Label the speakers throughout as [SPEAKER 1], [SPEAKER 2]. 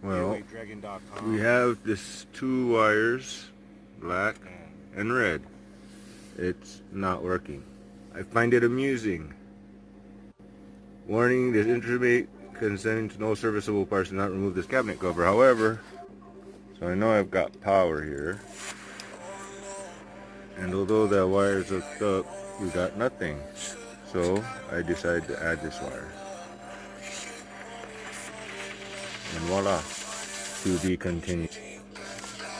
[SPEAKER 1] Well, we have this two wires, black and red. It's not working. I find it amusing. Warning, this instrument consenting to no serviceable parts do not remove this cabinet cover. However, so I know I've got power here. And although that wire is hooked up, we got nothing. So I decided to add this wire. And voila, to be continued.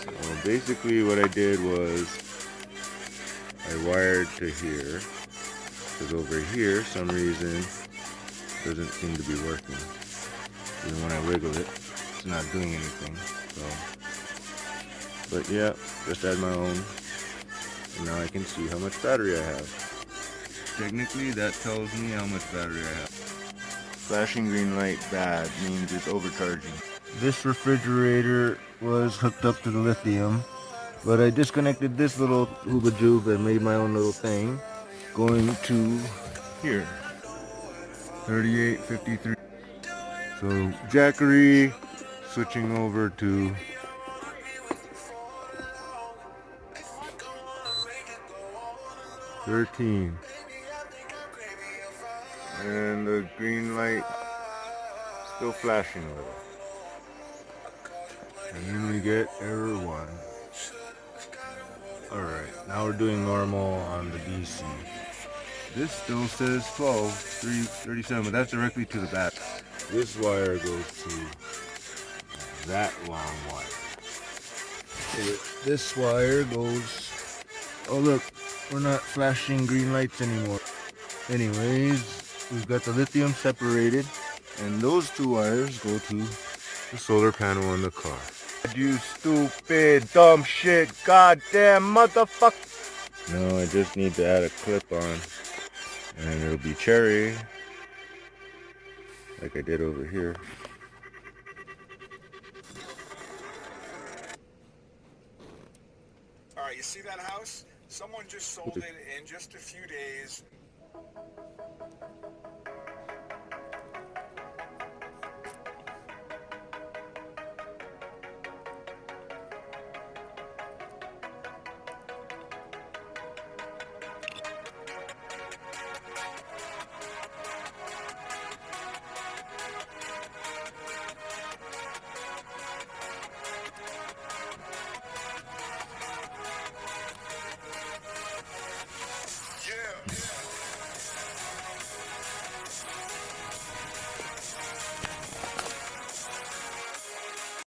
[SPEAKER 1] Well, basically what I did was I wired to here, because over here, some reason, doesn't seem to be working. Even when I wiggle it, it's not doing anything. So, but yeah, just add my own, and now I can see how much battery I have. Technically, that tells me how much battery I have. Flashing green light bad means it's overcharging. This refrigerator was hooked up to the lithium, but I disconnected this little hooba joob and made my own little thing going to here, 3853. So Jackery switching over to $13, and the green light still flashing a little. And then we get error 1. Alright, now we're doing normal on the DC. This still says 12, 337, but that's directly to the back. This wire goes to that long wire. This wire goes... Oh look, we're not flashing green lights anymore. Anyways, we've got the lithium separated, and those two wires go to the solar panel on the car. You stupid, dumb shit, goddamn motherfucker. No, I just need to add a clip on, and it'll be cherry, like I did over here.
[SPEAKER 2] Alright, you see that house? Someone just sold it in just a few days.